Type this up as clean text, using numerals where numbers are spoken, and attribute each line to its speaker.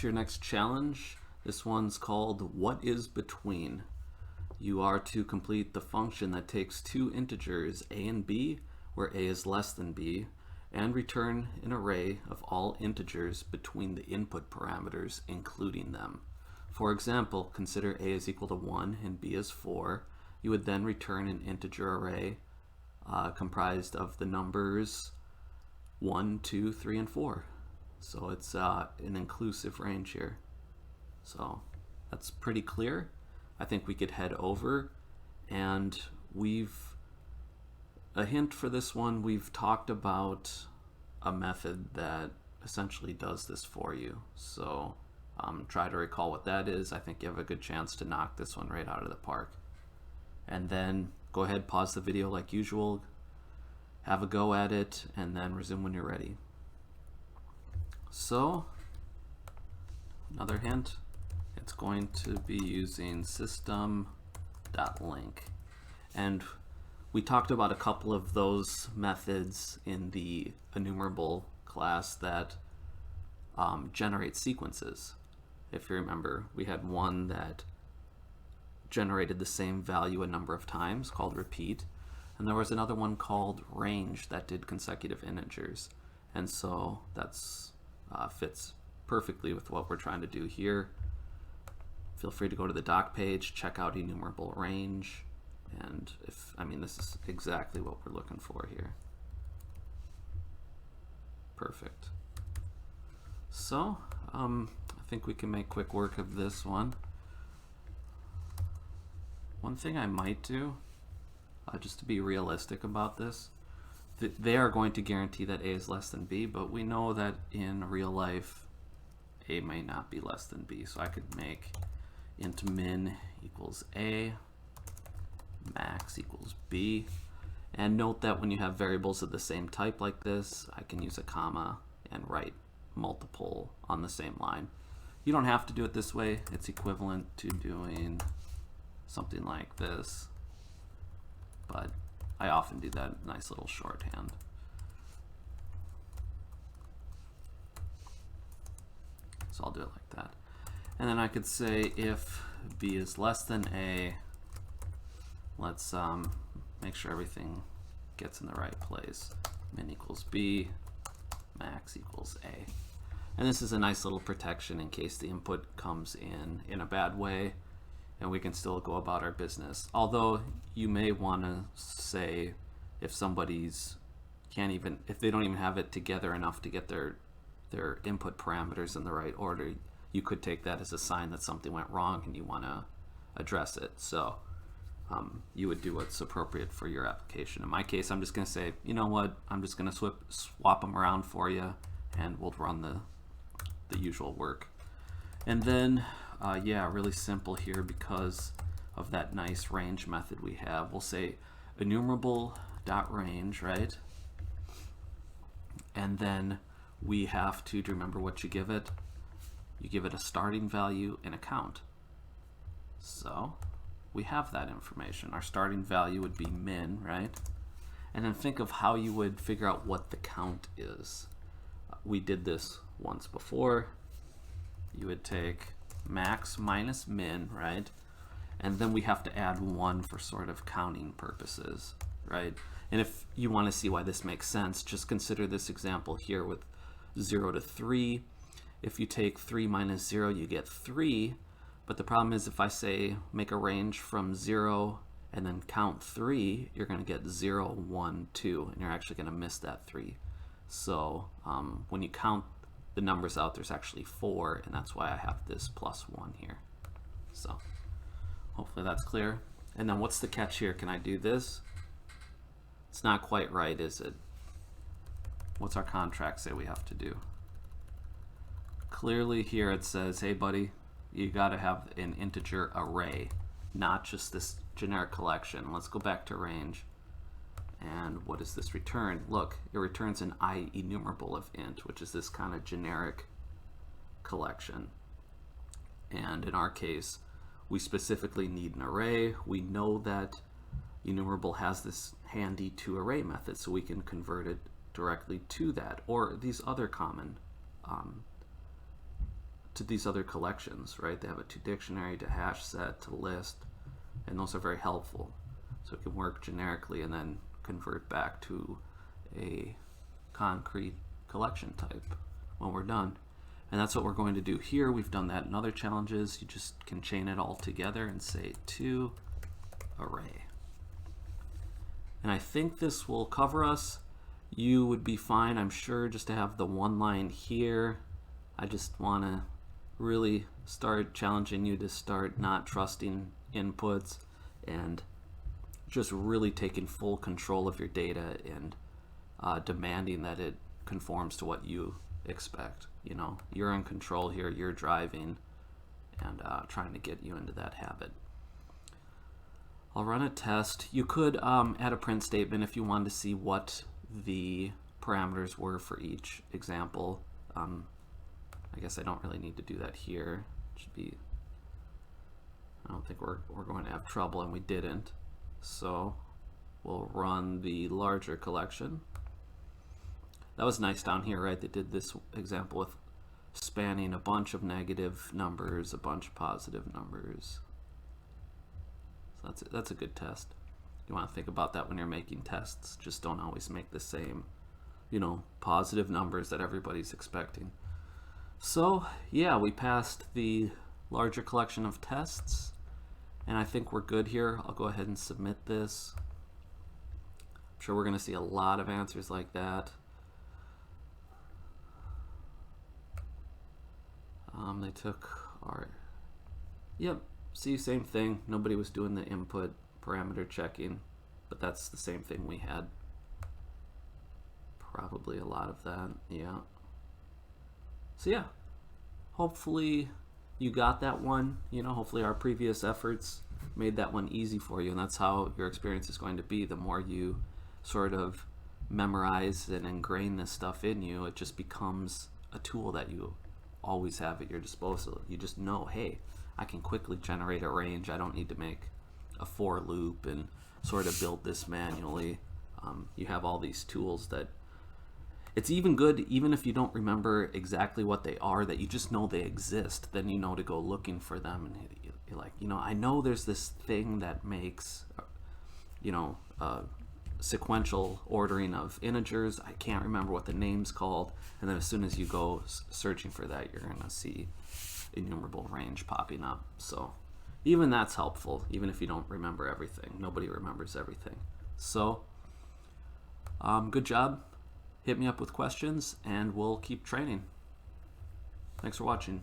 Speaker 1: to your next challenge. This one's called What is Between? You are to complete the function that takes two integers a and b, where a is less than b, and return an array of all integers between the input parameters, including them. For example, consider a is equal to 1 and b is 4. You would then return an integer array comprised of the numbers 1, 2, 3, and 4. So it's an inclusive range here. So that's pretty clear. I think we could head over, and a hint for this one, we've talked about a method that essentially does this for you. So try to recall what that is. I think you have a good chance to knock this one right out of the park. And then go ahead, pause the video like usual, have a go at it, and then resume when you're ready. So, another hint, it's going to be using system.link. And we talked about a couple of those methods in the enumerable class that generate sequences. If you remember, we had one that generated the same value a number of times called repeat, and there was another one called range that did consecutive integers. And so that's fits perfectly with what we're trying to do here. Feel free to go to the doc page, check out enumerable range, and this is exactly what we're looking for here. Perfect. So I think we can make quick work of this one. One thing I might do, just to be realistic about this, they are going to guarantee that a is less than b, but we know that in real life a may not be less than b. So I could make int min equals a, max equals b. And note that when you have variables of the same type like this, I can use a comma and write multiple on the same line. You don't have to do it this way. It's equivalent to doing something like this, but I often do that nice little shorthand. So I'll do it like that. And then I could say if b is less than a, let's make sure everything gets in the right place. Min equals b, max equals a. And this is a nice little protection in case the input comes in a bad way, and we can still go about our business. Although you may want to say if somebody's if they don't even have it together enough to get their input parameters in the right order, you could take that as a sign that something went wrong and you want to address it. So you would do what's appropriate for your application. In my case, I'm just going to say, you know what, I'm just going to swap them around for you, and we'll run the usual work. And then yeah, really simple here because of that nice range method we have. We'll say enumerable.range, right? And then we have to, do you remember what you give it? You give it a starting value and a count. So we have that information. Our starting value would be min, right? And then think of how you would figure out what the count is. We did this once before. You would take max minus min, right? And then we have to add 1 for sort of counting purposes, right? And if you want to see why this makes sense, just consider this example here with 0 to 3. If you take 3 minus 0, you get 3. But the problem is if I say make a range from 0 and then count 3, you're going to get 0, 1, 2, and you're actually going to miss that 3. So when you count the numbers out, there's actually 4, and that's why I have this plus 1 here. So hopefully that's clear. And then what's the catch here? Can I do this? It's not quite right, is it? What's our contract say we have to do? Clearly here it says, hey buddy, you got to have an integer array, not just this generic collection. Let's go back to range. And what does this return? Look, it returns an enumerable of int, which is this kind of generic collection. And in our case, we specifically need an array. We know that enumerable has this handy toArray method, so we can convert it directly to that, or these other common to these other collections, right? They have a to dictionary, to hash set, to list, and those are very helpful. So it can work generically and then convert back to a concrete collection type when we're done. And that's what we're going to do here. We've done that in other challenges. You just can chain it all together and say to array. And I think this will cover us. You would be fine, I'm sure, just to have the one line here. I just want to really start challenging you to start not trusting inputs and just really taking full control of your data and demanding that it conforms to what you expect. You know, you're in control here, you're driving, and trying to get you into that habit. I'll run a test. You could add a print statement if you wanted to see what the parameters were for each example. I guess I don't really need to do that here. It should be, I don't think we're going to have trouble, and we didn't. So we'll run the larger collection. That was nice down here, right? They did this example with spanning a bunch of negative numbers, a bunch of positive numbers. So that's a good test. You want to think about that when you're making tests. Just don't always make the same, you know, positive numbers that everybody's expecting. So yeah, we passed the larger collection of tests, and I think we're good here. I'll go ahead and submit this. I'm sure we're going to see a lot of answers like that. They took our, yep, see, same thing. Nobody was doing the input parameter checking, but that's the same thing we had. Probably a lot of that, yeah. So yeah, hopefully you got that one. You know, hopefully our previous efforts made that one easy for you, and that's how your experience is going to be. The more you sort of memorize and ingrain this stuff in you, it just becomes a tool that you always have at your disposal. You just know, hey, I can quickly generate a range. I don't need to make a for loop and sort of build this manually. You have all these tools that it's even good, even if you don't remember exactly what they are, that you just know they exist. Then you know to go looking for them, and you're like, you know, I know there's this thing that makes, you know, sequential ordering of integers. I can't remember what the name's called, and then as soon as you go searching for that, you're gonna see enumerable range popping up. So even that's helpful, even if you don't remember everything. Nobody remembers everything. So good job. Hit me up with questions and we'll keep training. Thanks for watching.